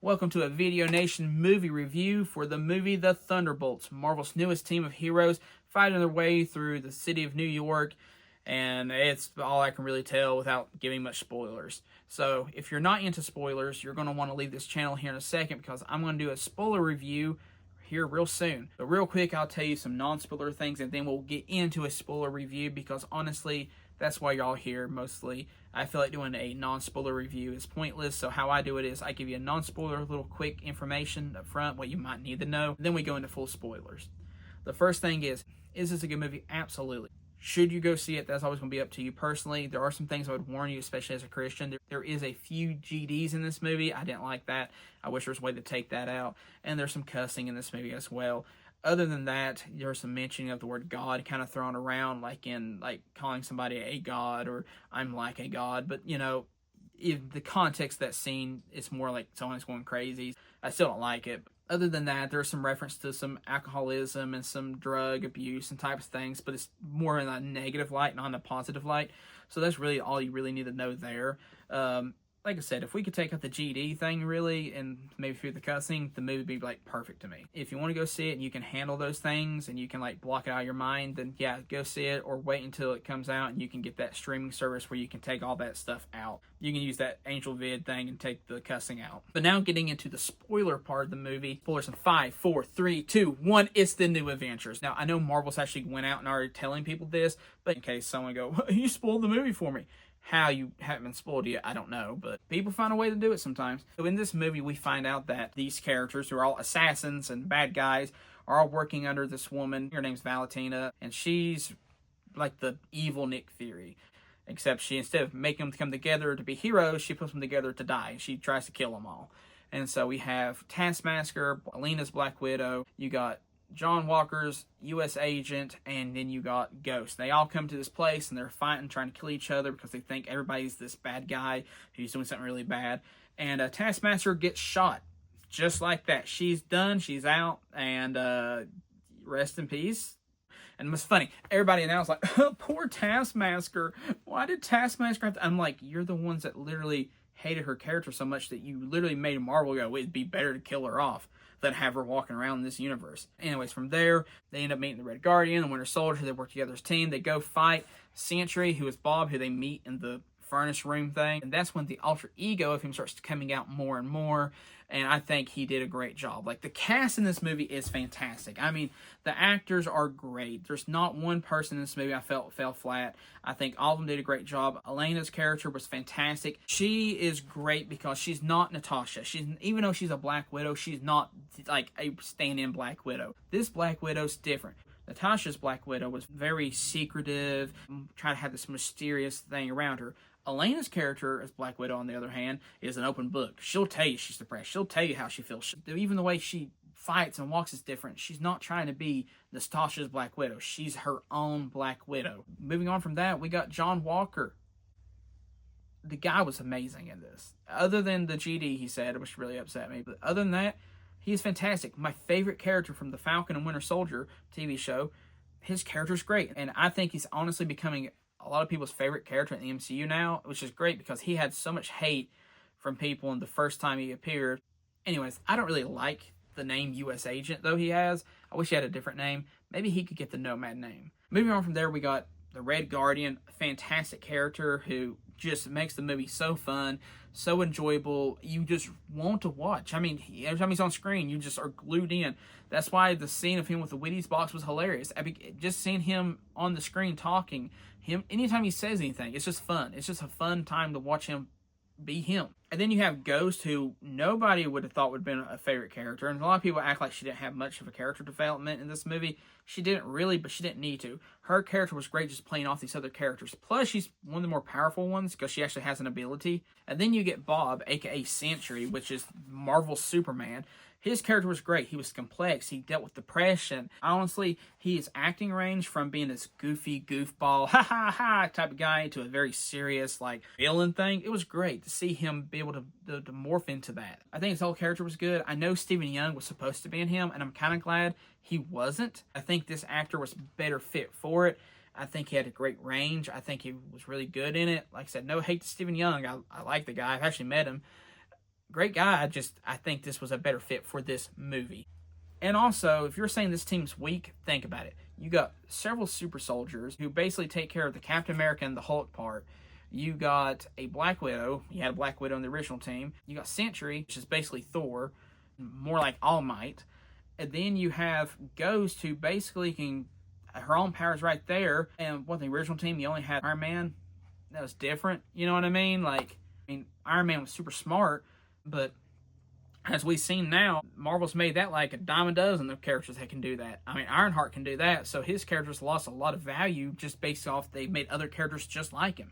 Welcome to a Video Nation movie review for the movie The Thunderbolts, Marvel's newest team of heroes fighting their way through the city of New York, and it's all I can really tell without giving much spoilers. So if you're not into spoilers, you're going to want to leave this channel here in a second because I'm going to do a spoiler review here real soon. But real quick, I'll tell you some non-spoiler things and then we'll get into a spoiler review because honestly, that's why y'all here mostly. I feel like doing a non-spoiler review is pointless, so how I do it is I give you a non-spoiler little quick information up front, what you might need to know, then we go into full spoilers. The first thing is this a good movie? Absolutely. Should you go see it? That's always going to be up to you personally. There are some things I would warn you, especially as a Christian. There is a few GDs in this movie. I didn't like that. I wish there was a way to take that out. And there's some cussing in this movie as well. Other than that, there's some mentioning of the word God kind of thrown around, like calling somebody a god or I'm like a god. But, you know, if the context of that scene, it's more like someone's going crazy. I still don't like it. Other than that, there's some reference to some alcoholism and some drug abuse and types of things, but it's more in a negative light, not in a positive light. So that's really all you really need to know there. Like I said, if we could take out the GD thing really and maybe through the cussing, the movie would be like perfect to me. If you want to go see it and you can handle those things and you can like block it out of your mind, then yeah, go see it or wait until it comes out and you can get that streaming service where you can take all that stuff out. You can use that Angel Vid thing and take the cussing out. But now getting into the spoiler part of the movie, spoilers in 5, 4, 3, 2, 1, it's the new Avengers. Now, I know Marvel's actually went out and already telling people this, but in case someone go, you spoiled the movie for me. How you haven't been spoiled yet, I don't know, but people find a way to do it sometimes. So in this movie, we find out that these characters, who are all assassins and bad guys, are all working under this woman. Her name's Valentina, and she's like the evil Nick Fury. Except she, instead of making them come together to be heroes, she puts them together to die. She tries to kill them all. And so we have Taskmasker, Alina's Black Widow, you got John Walker's U.S. agent, and then you got Ghost. They all come to this place, and they're fighting, trying to kill each other because they think everybody's this bad guy who's doing something really bad. And Taskmaster gets shot. Just like that. She's done. She's out. And rest in peace. And it was funny. Everybody now is like, oh, poor Taskmaster. Why did Taskmaster have to... I'm like, you're the ones that literally hated her character so much that you literally made Marvel go, it'd be better to kill her off than have her walking around in this universe. Anyways, from there, they end up meeting the Red Guardian, the Winter Soldier. They work together as a team. They go fight Sentry, who is Bob, who they meet in the furnace room thing. And that's when the alter ego of him starts coming out more and more. And I think he did a great job. Like, the cast in this movie is fantastic. I mean, the actors are great. There's not one person in this movie I felt fell flat. I think all of them did a great job. Elena's character was fantastic. She is great because she's not Natasha. Even though she's a Black Widow, she's not like a stand-in Black Widow. This Black Widow's different. Natasha's Black Widow was very secretive, trying to have this mysterious thing around her. Elena's character as Black Widow, on the other hand, is an open book. She'll tell you she's depressed. She'll tell you how she feels. Even the way she fights and walks is different. She's not trying to be Natasha's Black Widow. She's her own Black Widow. Moving on from that, we got John Walker. The guy was amazing in this. Other than the GD he said, which really upset me. But other than that, he is fantastic. My favorite character from the Falcon and Winter Soldier TV show, his character's great. And I think he's honestly becoming a lot of people's favorite character in the MCU now, which is great because he had so much hate from people in the first time he appeared. Anyways, I don't really like the name U.S. Agent, though he has. I wish he had a different name. Maybe he could get the Nomad name. Moving on from there, we got the Red Guardian, a fantastic character who just makes the movie so fun, so enjoyable. You just want to watch. I mean, every time he's on screen, you just are glued in. That's why the scene of him with the Wheaties box was hilarious. I mean, just seeing him on the screen talking, anytime he says anything, it's just fun. It's just a fun time to watch him be him. And then you have Ghost, who nobody would have thought would have been a favorite character. And a lot of people act like she didn't have much of a character development in this movie. She didn't really, but she didn't need to. Her character was great just playing off these other characters. Plus, she's one of the more powerful ones because she actually has an ability. And then you get Bob, aka Sentry, which is Marvel's Superman. His character was great. He was complex. He dealt with depression. Honestly, his acting range from being this goofy, goofball, ha ha ha type of guy to a very serious, like, villain thing. It was great to see him be able to morph into that. I think his whole character was good. I know Stephen Young was supposed to be in him, and I'm kind of glad he wasn't. I think this actor was better fit for it. I think he had a great range. I think he was really good in it. Like I said, no hate to Stephen Young. I like the guy. I've actually met him. great guy. I think this was a better fit for this movie. And also, if you're saying this team's weak, think about it. You got several super soldiers who basically take care of the Captain America and the Hulk part. You got a Black Widow. You had a Black Widow in the original team. You got Sentry, which is basically Thor, more like All Might. And then you have Ghost, who basically can, her own powers right there. And what, the original team, you only had Iron Man. That was different. You know what I mean? Iron Man was super smart, but as we've seen now, Marvel's made that like a dime a dozen of characters that can do that. Ironheart can do that, so his characters lost a lot of value just based off they made other characters just like him.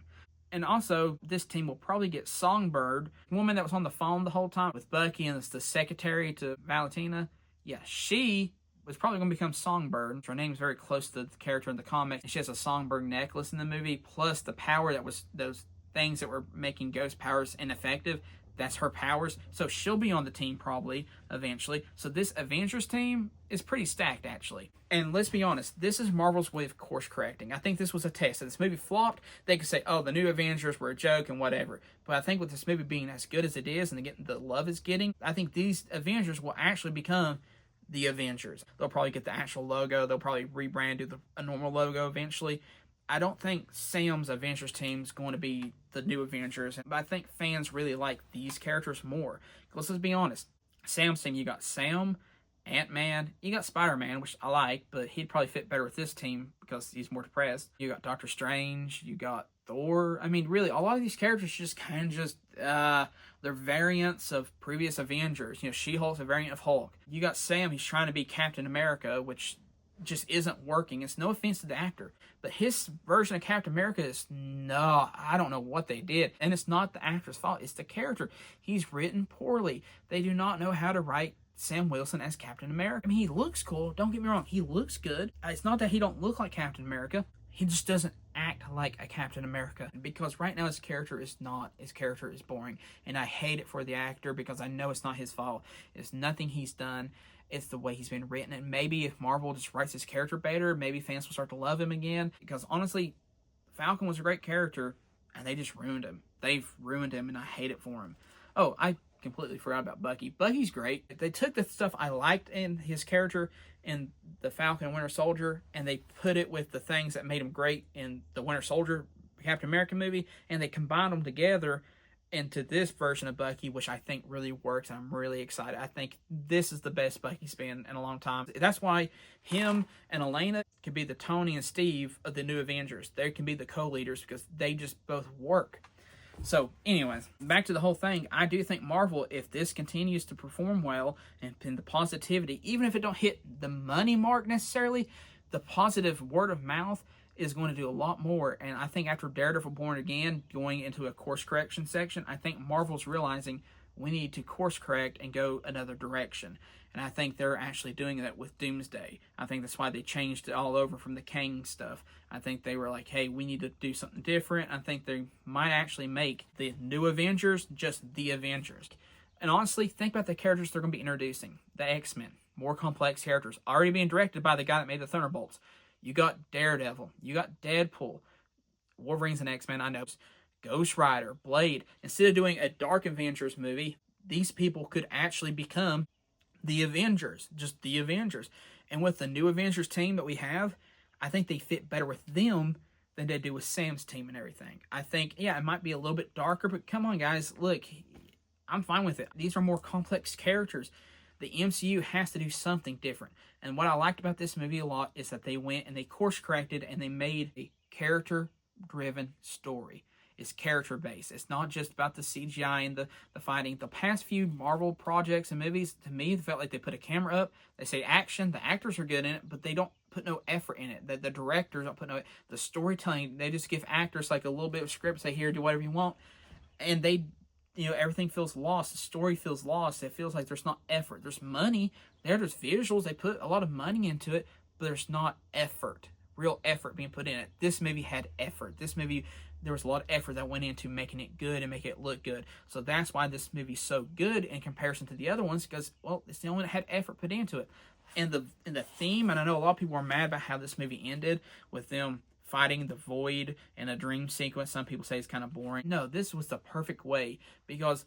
And also, this team will probably get Songbird, the woman that was on the phone the whole time with Bucky and is the secretary to Valentina. Yeah, she was probably going to become Songbird. Her name's very close to the character in the comics, and she has a Songbird necklace in the movie, plus the power that was those things that were making Ghost powers ineffective. That's her powers. So she'll be on the team probably eventually. So this Avengers team is pretty stacked, actually. And let's be honest, this is Marvel's way of course correcting. I think this was a test. If this movie flopped, they could say, oh, the new Avengers were a joke and whatever. But I think with this movie being as good as it is and getting the love it's getting, I think these Avengers will actually become the Avengers. They'll probably get the actual logo. They'll probably rebrand to a normal logo eventually. I don't think Sam's Avengers team is going to be the new Avengers, but I think fans really like these characters more. Let's be honest. Sam's team, you got Sam, Ant-Man, you got Spider-Man, which I like, but he'd probably fit better with this team because he's more depressed. You got Doctor Strange, you got Thor. Really, a lot of these characters just kind of they're variants of previous Avengers. She-Hulk's a variant of Hulk. You got Sam, he's trying to be Captain America, which just isn't working. It's no offense to the actor, but his version of Captain America is I don't know what they did. And it's not the actor's fault, it's the character. He's written poorly. They do not know how to write Sam Wilson as Captain America. He looks cool, don't get me wrong, he looks good. It's not that he don't look like Captain America, he just doesn't act like a Captain America. Because right now his character is boring. And I hate it for the actor because I know it's not his fault. It's nothing he's done. It's the way he's been written. And maybe if Marvel just writes his character better, maybe fans will start to love him again. Because honestly, Falcon was a great character, and they just ruined him. They've ruined him, and I hate it for him. Oh, I completely forgot about Bucky. Bucky's great. They took the stuff I liked in his character in the Falcon and Winter Soldier, and they put it with the things that made him great in the Winter Soldier Captain America movie, and they combined them together into this version of Bucky, which I think really works. I'm really excited. I think this is the best Bucky's been in a long time. That's why him and Elena can be the Tony and Steve of the new Avengers. They can be the co-leaders because they just both work. So, anyways, back to the whole thing. I do think Marvel, if this continues to perform well and the positivity, even if it don't hit the money mark necessarily, the positive word of mouth is going to do a lot more. And I think after Daredevil Born Again going into a course correction section, I think Marvel's realizing we need to course correct and go another direction. And I think they're actually doing that with Doomsday. I think that's why they changed it all over from the Kang stuff. I think they were like, hey, we need to do something different. I think they might actually make the new Avengers just the Avengers. And honestly, think about the characters they're going to be introducing. The X-Men, more complex characters, already being directed by the guy that made the Thunderbolts. You got Daredevil. You got Deadpool. Wolverine's an X-Men, I know. Ghost Rider, Blade. Instead of doing a Dark Avengers movie, these people could actually become the Avengers. Just the Avengers. And with the new Avengers team that we have, I think they fit better with them than they do with Sam's team and everything. I think, yeah, it might be a little bit darker, but come on, guys. Look, I'm fine with it. These are more complex characters. The MCU has to do something different. And what I liked about this movie a lot is that they went and they course corrected and they made a character-driven story. It's character-based. It's not just about the CGI and the fighting. The past few Marvel projects and movies, to me, it felt like they put a camera up, they say action, the actors are good in it, but they don't put no effort in it. The directors don't put no... The storytelling, they just give actors like a little bit of script, say, here, do whatever you want. And they... everything feels lost. The story feels lost. It feels like there's not effort. There's money. There's visuals. They put a lot of money into it, but there's not effort. Real effort being put in it. This movie had effort. This movie, there was a lot of effort that went into making it good and making it look good. So that's why this movie's so good in comparison to the other ones, because, well, it's the only one that had effort put into it. And the theme, and I know a lot of people are mad about how this movie ended with them fighting the void and a dream sequence. Some people say it's kind of boring. No, this was the perfect way, because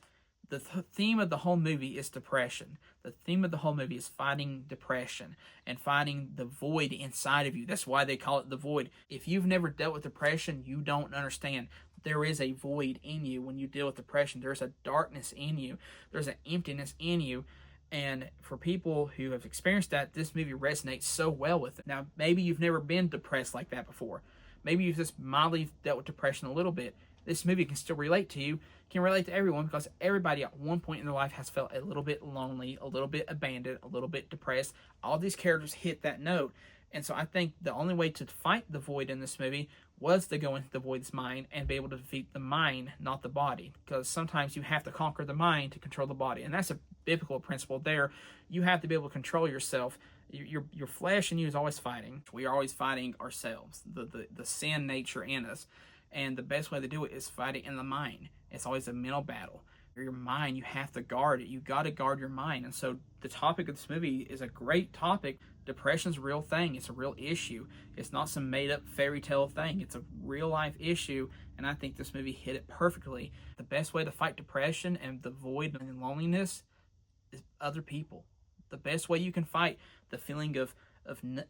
The theme of the whole movie is depression. The theme of the whole movie is fighting depression and fighting the void inside of you. That's why they call it the void. If you've never dealt with depression, you don't understand. There is a void in you when you deal with depression. There's a darkness in you. There's an emptiness in you. And for people who have experienced that, this movie resonates so well with it. Now, maybe you've never been depressed like that before. Maybe you've just mildly dealt with depression a little bit. This movie can still relate to you, can relate to everyone, because everybody at one point in their life has felt a little bit lonely, a little bit abandoned, a little bit depressed. All these characters hit that note. And so I think the only way to fight the void in this movie was to go into the void's mind and be able to defeat the mind, not the body. Because sometimes you have to conquer the mind to control the body. And that's a biblical principle there. You have to be able to control yourself. Your flesh and you is always fighting. We are always fighting ourselves, the sin nature in us. And the best way to do it is fight it in the mind. It's always a mental battle. Your mind, you have to guard it. You got to guard your mind. And so the topic of this movie is a great topic. Depression's a real thing. It's a real issue. It's not some made-up fairy tale thing. It's a real-life issue, and I think this movie hit it perfectly. The best way to fight depression and the void and loneliness is other people. The best way you can fight the feeling of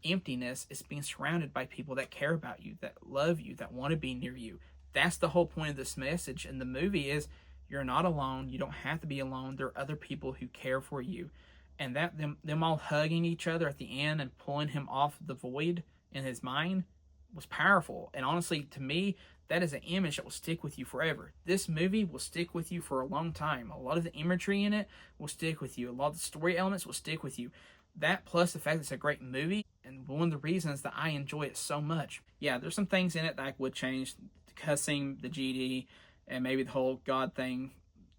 emptiness is being surrounded by people that care about you, that love you, that want to be near you. That's the whole point of this message in the movie is you're not alone. You don't have to be alone. There are other people who care for you. And that them all hugging each other at the end and pulling him off the void in his mind was powerful. And honestly, to me, that is an image that will stick with you forever. This movie will stick with you for a long time. A lot of the imagery in it will stick with you. A lot of the story elements will stick with you. That plus the fact that it's a great movie, and one of the reasons that I enjoy it so much. Yeah, there's some things in it that I would change. The cussing, the GD, and maybe the whole God thing.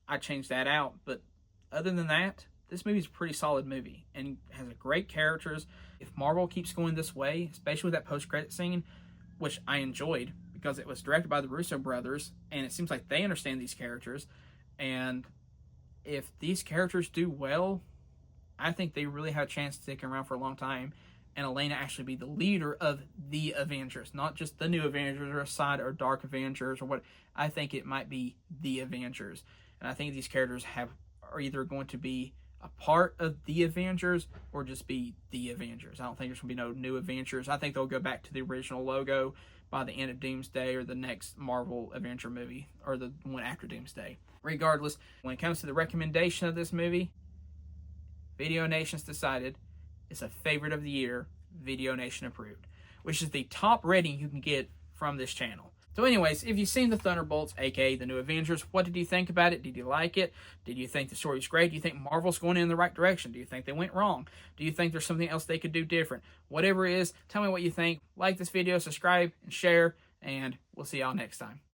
I changed that out. But other than that, this movie is a pretty solid movie and has a great characters. If Marvel keeps going this way, especially with that post-credit scene, which I enjoyed because it was directed by the Russo brothers, and it seems like they understand these characters. And if these characters do well, I think they really have a chance to stick around for a long time and Elena actually be the leader of the Avengers, not just the new Avengers or Side or Dark Avengers or what. I think it might be the Avengers. And I think these characters are either going to be a part of the Avengers or just be the Avengers. I don't think there's going to be no new Avengers. I think they'll go back to the original logo by the end of Doomsday or the next Marvel Avenger movie or the one after Doomsday. Regardless, when it comes to the recommendation of this movie, Video Nation's decided it's a favorite of the year, Video Nation approved, which is the top rating you can get from this channel. So anyways, if you've seen the Thunderbolts, aka the new Avengers, what did you think about it? Did you like it? Did you think the story was great? Do you think Marvel's going in the right direction? Do you think they went wrong? Do you think there's something else they could do different? Whatever it is, tell me what you think. Like this video, subscribe, and share, and we'll see y'all next time.